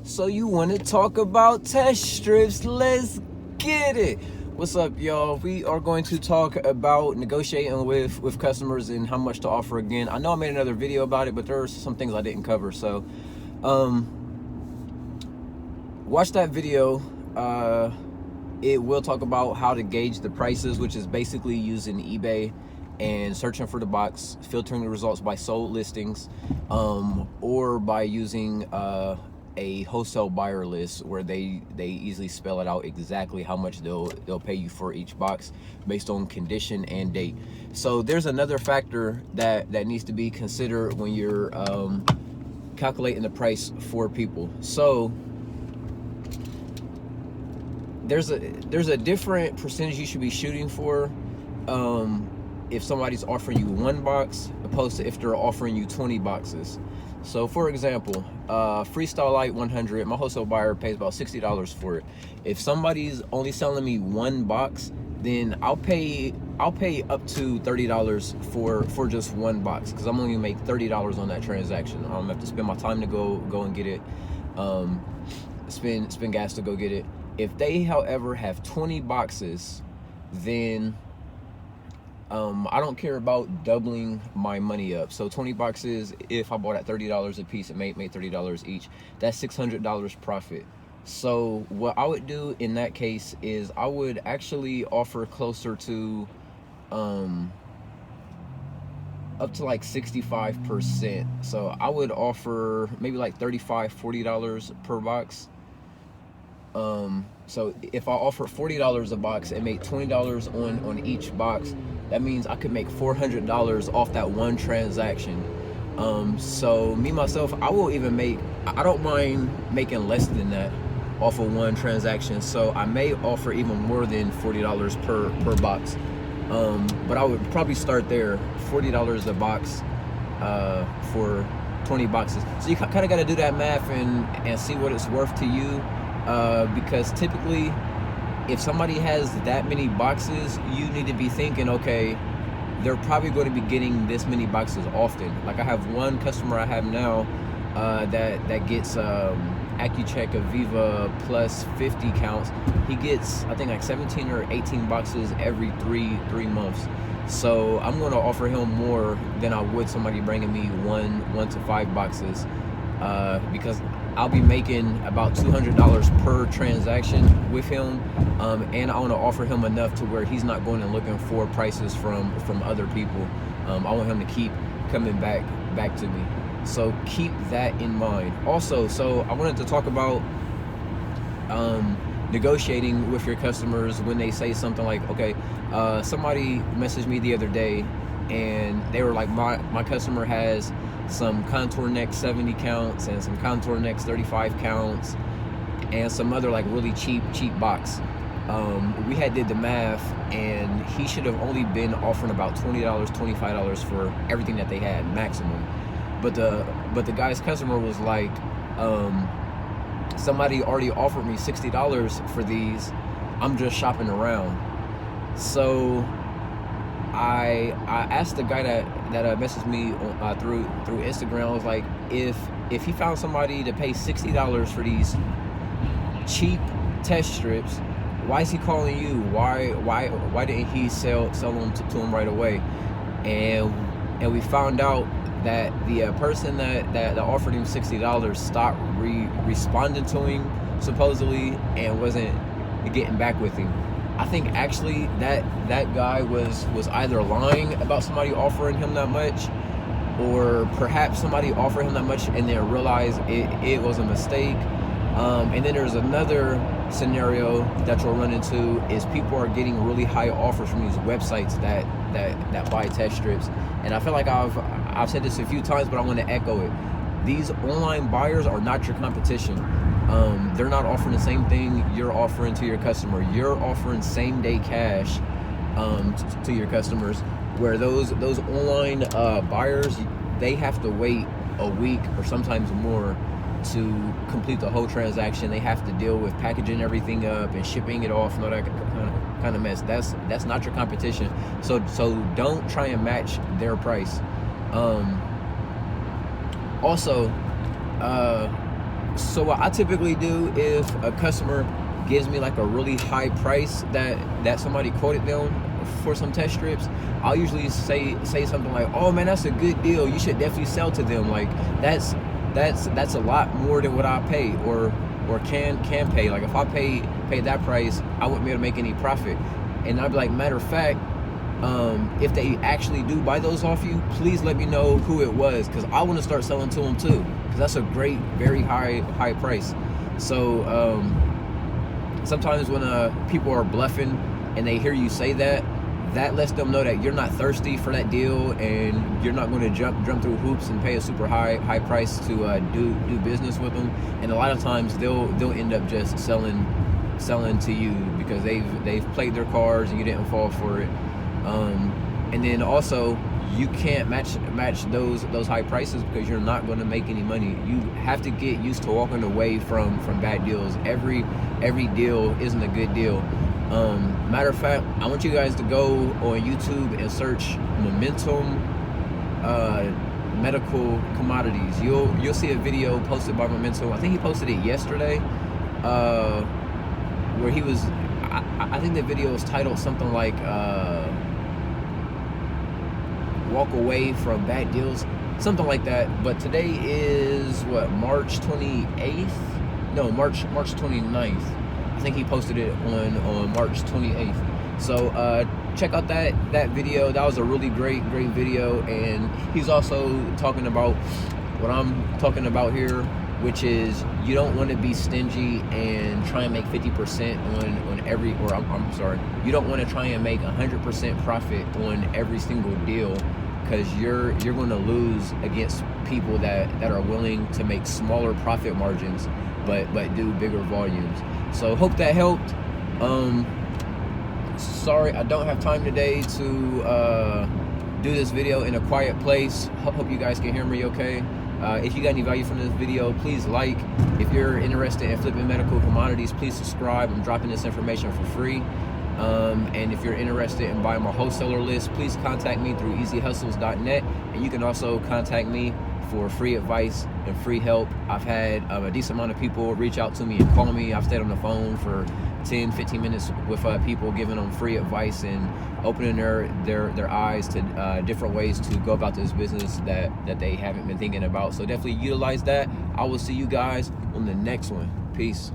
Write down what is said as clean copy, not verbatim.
So you want to talk about test strips? Let's get it. What's up, y'all? We are going to talk about negotiating with customers and how much to offer again. I know I made another video about it, but there are some things I didn't cover. So watch that video. It will talk about how to gauge the prices, which is basically using eBay and searching for the box, filtering the results by sold listings, or by using a wholesale buyer list where they easily spell it out exactly how much they'll pay you for each box based on condition and date. So there's another factor that needs to be considered when you're calculating the price for people. So there's a different percentage you should be shooting for if somebody's offering you one box opposed to if they're offering you 20 boxes. So for example, Freestyle Light 100, my wholesale buyer pays about $60 for it. If somebody's only selling me one box, then I'll pay up to $30 for just one box, because I'm only gonna make $30 on that transaction. I don't have to spend my time to go and get it, spend gas to go get it. If they, however, have 20 boxes, then I don't care about doubling my money up. So 20 boxes, if I bought at $30 a piece, it made $30 each. That's $600 profit. So what I would do in that case is I would actually offer closer to up to like 65%. So I would offer maybe like $35, $40 per box. So if I offer $40 a box and make $20 on each box, that means I could make $400 off that one transaction. So me myself, I don't mind making less than that off of one transaction. So I may offer even more than $40 per box. But I would probably start there, $40 a box for 20 boxes. So you kind of got to do that math and see what it's worth to you. Because typically, if somebody has that many boxes, you need to be thinking, okay, they're probably going to be getting this many boxes often. Like I have one customer I have now that gets Accu-Check Aviva plus 50 counts. He gets, I think, like 17 or 18 boxes every three months. So I'm going to offer him more than I would somebody bringing me one to 5 boxes, because I'll be making about $200 per transaction with him, and I want to offer him enough to where he's not going and looking for prices from other people. I want him to keep coming back to me. So keep that in mind. Also, so I wanted to talk about negotiating with your customers when they say something like, okay, somebody messaged me the other day and they were like, my customer has some contour neck 70 counts and some contour necks 35 counts and some other like really cheap box. We did the math, and he should have only been offering about $20, $25 for everything that they had maximum. But the guy's customer was like, somebody already offered me $60 for these. I'm just shopping around. So I asked the guy that messaged me through Instagram. I was like, if he found somebody to pay $60 for these cheap test strips, why is he calling you? Why didn't he sell them to him right away? And we found out that the person that offered him $60 stopped responding to him supposedly and wasn't getting back with him. I think actually that guy was either lying about somebody offering him that much, or perhaps somebody offered him that much and then realized it was a mistake. And then there's another scenario that you'll run into is people are getting really high offers from these websites that buy test strips. And I feel like I've said this a few times, but I want to echo it. These online buyers are not your competition. They're not offering the same thing you're offering to your customer. You're offering same day cash to your customers, where those online buyers, they have to wait a week or sometimes more to complete the whole transaction. They have to deal with packaging everything up and shipping it off and all that kind of mess. That's not your competition. So don't try and match their price. Also, So what I typically do, if a customer gives me like a really high price that somebody quoted them for some test strips, I'll usually say something like, "Oh man, that's a good deal. You should definitely sell to them. Like that's a lot more than what I pay or can pay. Like if I pay that price, I wouldn't be able to make any profit." And I'd be like, matter of fact, if they actually do buy those off you, please let me know who it was, because I want to start selling to them too, because that's a great, very high price. So sometimes when people are bluffing and they hear you say that, that lets them know that you're not thirsty for that deal and you're not going to jump through hoops and pay a super high price to do business with them. And a lot of times they'll end up just selling to you because they've played their cards and you didn't fall for it. And then also you can't match those high prices because you're not going to make any money. You have to get used to walking away from bad deals. Every deal isn't a good deal. Matter of fact, I want you guys to go on YouTube and search Momentum Medical Commodities. You'll see a video posted by Momentum. I think he posted it yesterday, where he was. I think the video was titled something like "Walk Away from Bad Deals," something like that. But today is what, March 28th? No, March 29th. I think he posted it on March 28th. So check out that video. That was a really great video. And he's also talking about what I'm talking about here, which is you don't want to be stingy and try and make 50% on every, or I'm sorry, you don't want to try and make 100% profit on every single deal, because you're going to lose against people that are willing to make smaller profit margins but do bigger volumes. So hope that helped. Sorry I don't have time today to do this video in a quiet place. Hope you guys can hear me okay. If you got any value from this video, please like. If you're interested in flipping medical commodities, please subscribe. I'm dropping this information for free. And if you're interested in buying my wholesaler list, please contact me through easyhustles.net. And you can also contact me for free advice and free help. I've had a decent amount of people reach out to me and call me. I've stayed on the phone for 10-15 minutes with people, giving them free advice and opening their eyes to different ways to go about this business that they haven't been thinking about. So definitely utilize that. I will see you guys on the next one. Peace.